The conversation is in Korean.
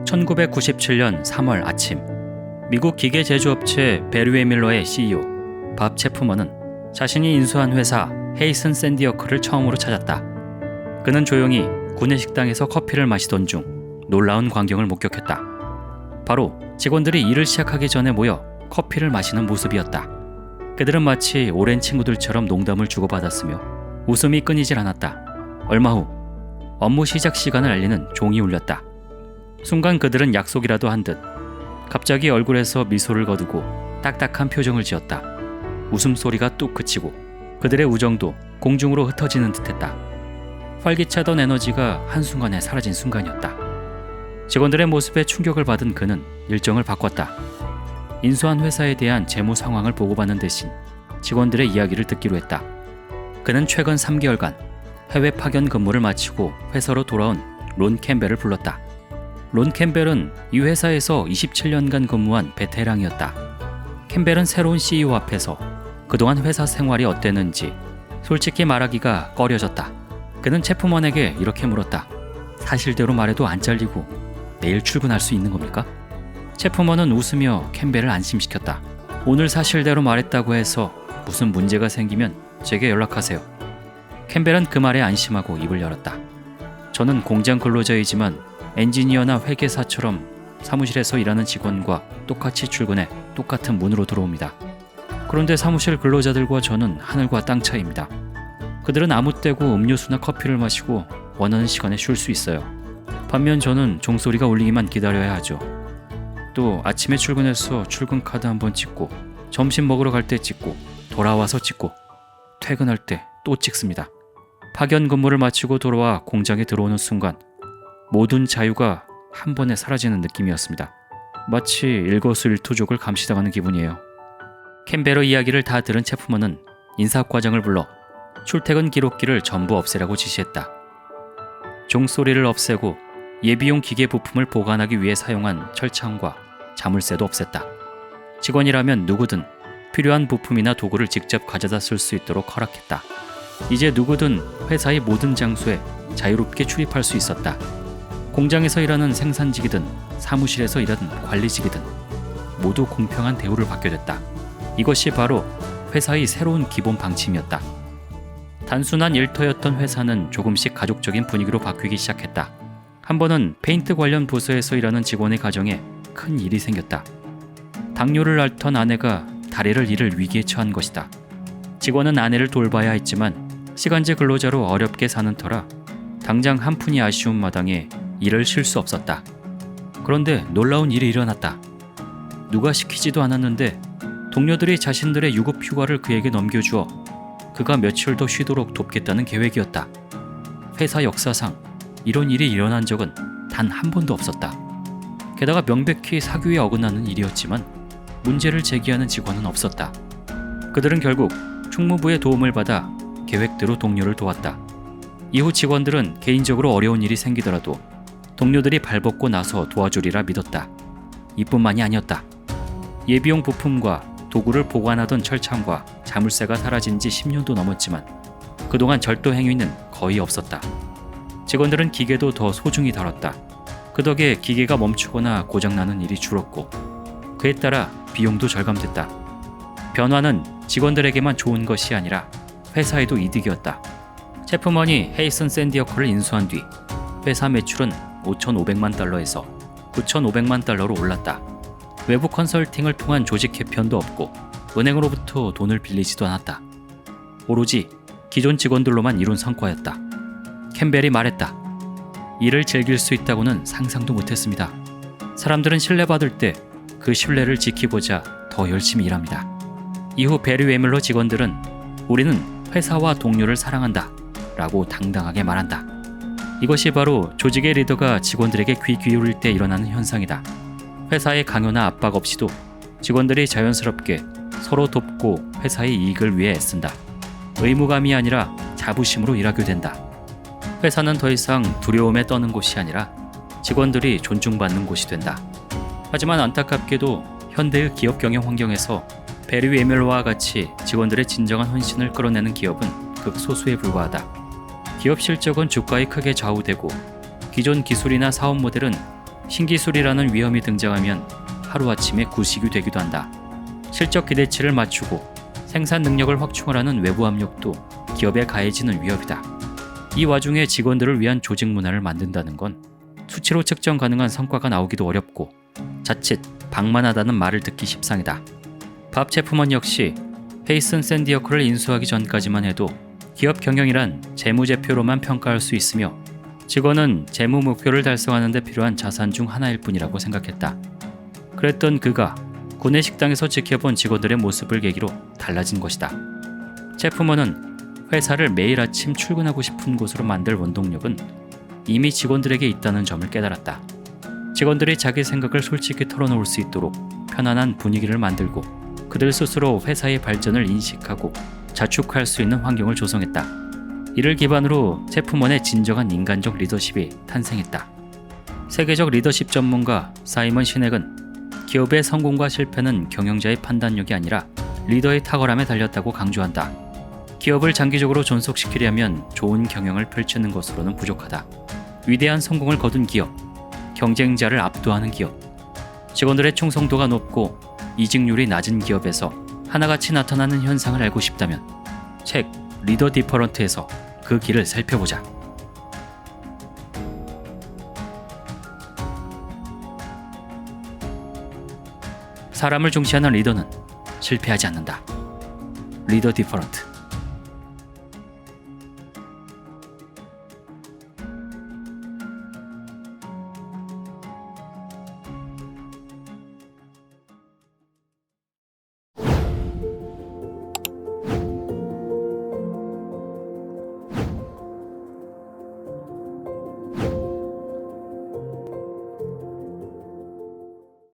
1997년 3월 아침, 미국 기계 제조업체 베르웨밀러의 CEO 밥 체프먼은 자신이 인수한 회사 헤이슨 샌디어크를 처음으로 찾았다. 그는 조용히 구내식당에서 커피를 마시던 중 놀라운 광경을 목격했다. 바로 직원들이 일을 시작하기 전에 모여 커피를 마시는 모습이었다. 그들은 마치 오랜 친구들처럼 농담을 주고받았으며 웃음이 끊이질 않았다. 얼마 후 업무 시작 시간을 알리는 종이 울렸다. 순간 그들은 약속이라도 한 듯 갑자기 얼굴에서 미소를 거두고 딱딱한 표정을 지었다. 웃음소리가 뚝 그치고 그들의 우정도 공중으로 흩어지는 듯했다. 활기차던 에너지가 한순간에 사라진 순간이었다. 직원들의 모습에 충격을 받은 그는 일정을 바꿨다. 인수한 회사에 대한 재무 상황을 보고받는 대신 직원들의 이야기를 듣기로 했다. 그는 최근 3개월간 해외 파견 근무를 마치고 회사로 돌아온 론 캠벨을 불렀다. 론 캠벨은 이 회사에서 27년간 근무한 베테랑이었다. 캠벨은 새로운 CEO 앞에서 그동안 회사 생활이 어땠는지 솔직히 말하기가 꺼려졌다. 그는 체프먼에게 이렇게 물었다. 사실대로 말해도 안 잘리고 내일 출근할 수 있는 겁니까? 체프먼은 웃으며 캠벨을 안심시켰다. 오늘 사실대로 말했다고 해서 무슨 문제가 생기면 제게 연락하세요. 캠벨은 그 말에 안심하고 입을 열었다. 저는 공장 근로자이지만 엔지니어나 회계사처럼 사무실에서 일하는 직원과 똑같이 출근해 똑같은 문으로 들어옵니다. 그런데 사무실 근로자들과 저는 하늘과 땅 차이입니다. 그들은 아무 때고 음료수나 커피를 마시고 원하는 시간에 쉴 수 있어요. 반면 저는 종소리가 울리기만 기다려야 하죠. 또 아침에 출근해서 출근 카드 한번 찍고 점심 먹으러 갈 때 찍고 돌아와서 찍고 퇴근할 때 또 찍습니다. 파견 근무를 마치고 돌아와 공장에 들어오는 순간 모든 자유가 한 번에 사라지는 느낌이었습니다. 마치 일거수일투족을 감시당하는 기분이에요. 캠벨의 이야기를 다 들은 체프먼은 인사과장을 불러 출퇴근 기록기를 전부 없애라고 지시했다. 종소리를 없애고 예비용 기계 부품을 보관하기 위해 사용한 철창과 자물쇠도 없앴다. 직원이라면 누구든 필요한 부품이나 도구를 직접 가져다 쓸 수 있도록 허락했다. 이제 누구든 회사의 모든 장소에 자유롭게 출입할 수 있었다. 공장에서 일하는 생산직이든 사무실에서 일하는 관리직이든 모두 공평한 대우를 받게 됐다. 이것이 바로 회사의 새로운 기본 방침이었다. 단순한 일터였던 회사는 조금씩 가족적인 분위기로 바뀌기 시작했다. 한 번은 페인트 관련 부서에서 일하는 직원의 가정에 큰 일이 생겼다. 당뇨를 앓던 아내가 다리를 잃을 위기에 처한 것이다. 직원은 아내를 돌봐야 했지만 시간제 근로자로 어렵게 사는 터라 당장 한 푼이 아쉬운 마당에 일을 쉴 수 없었다. 그런데 놀라운 일이 일어났다. 누가 시키지도 않았는데 동료들이 자신들의 유급 휴가를 그에게 넘겨주어 그가 며칠 더 쉬도록 돕겠다는 계획이었다. 회사 역사상 이런 일이 일어난 적은 단 한 번도 없었다. 게다가 명백히 사규에 어긋나는 일이었지만 문제를 제기하는 직원은 없었다. 그들은 결국 총무부의 도움을 받아 계획대로 동료를 도왔다. 이후 직원들은 개인적으로 어려운 일이 생기더라도 동료들이 발벗고 나서 도와주리라 믿었다. 이뿐만이 아니었다. 예비용 부품과 도구를 보관하던 철창과 자물쇠가 사라진 지 10년도 넘었지만 그동안 절도 행위는 거의 없었다. 직원들은 기계도 더 소중히 다뤘다. 그 덕에 기계가 멈추거나 고장나는 일이 줄었고 그에 따라 비용도 절감됐다. 변화는 직원들에게만 좋은 것이 아니라 회사에도 이득이었다. 체프먼이 헤이슨 샌디어크를 인수한 뒤 회사 매출은 5,500만 달러에서 9,500만 달러로 올랐다. 외부 컨설팅을 통한 조직 개편도 없고 은행으로부터 돈을 빌리지도 않았다. 오로지 기존 직원들로만 이룬 성과였다. 캠벨이 말했다. 일을 즐길 수 있다고는 상상도 못했습니다. 사람들은 신뢰받을 때 그 신뢰를 지키고자 더 열심히 일합니다. 이후 베르웨밀러 직원들은 우리는 회사와 동료를 사랑한다 라고 당당하게 말한다. 이것이 바로 조직의 리더가 직원들에게 귀 기울일 때 일어나는 현상이다. 회사의 강요나 압박 없이도 직원들이 자연스럽게 서로 돕고 회사의 이익을 위해 애쓴다. 의무감이 아니라 자부심으로 일하게 된다. 회사는 더 이상 두려움에 떠는 곳이 아니라 직원들이 존중받는 곳이 된다. 하지만 안타깝게도 현대의 기업 경영 환경에서 베르웨밀러와 같이 직원들의 진정한 헌신을 끌어내는 기업은 극소수에 불과하다. 기업 실적은 주가에 크게 좌우되고 기존 기술이나 사업 모델은 신기술이라는 위험이 등장하면 하루아침에 구식이 되기도 한다. 실적 기대치를 맞추고 생산 능력을 확충하라는 외부 압력도 기업에 가해지는 위협이다. 이 와중에 직원들을 위한 조직 문화를 만든다는 건 수치로 측정 가능한 성과가 나오기도 어렵고 자칫 방만하다는 말을 듣기 십상이다. 밥 체프먼 역시 헤이슨 샌디어크를 인수하기 전까지만 해도 기업 경영이란 재무제표로만 평가할 수 있으며 직원은 재무 목표를 달성하는 데 필요한 자산 중 하나일 뿐이라고 생각했다. 그랬던 그가 구내 식당에서 지켜본 직원들의 모습을 계기로 달라진 것이다. 체프먼은 회사를 매일 아침 출근하고 싶은 곳으로 만들 원동력은 이미 직원들에게 있다는 점을 깨달았다. 직원들이 자기 생각을 솔직히 털어놓을 수 있도록 편안한 분위기를 만들고 그들 스스로 회사의 발전을 인식하고 자축할 수 있는 환경을 조성했다. 이를 기반으로 체프먼의 진정한 인간적 리더십이 탄생했다. 세계적 리더십 전문가 사이먼 시넥은 기업의 성공과 실패는 경영자의 판단력이 아니라 리더의 탁월함에 달렸다고 강조한다. 기업을 장기적으로 존속시키려면 좋은 경영을 펼치는 것으로는 부족하다. 위대한 성공을 거둔 기업, 경쟁자를 압도하는 기업, 직원들의 충성도가 높고 이직률이 낮은 기업에서 하나같이 나타나는 현상을 알고 싶다면 책 리더 디퍼런트에서 그 길을 살펴보자. 사람을 중시하는 리더는 실패하지 않는다. 리더 디퍼런트.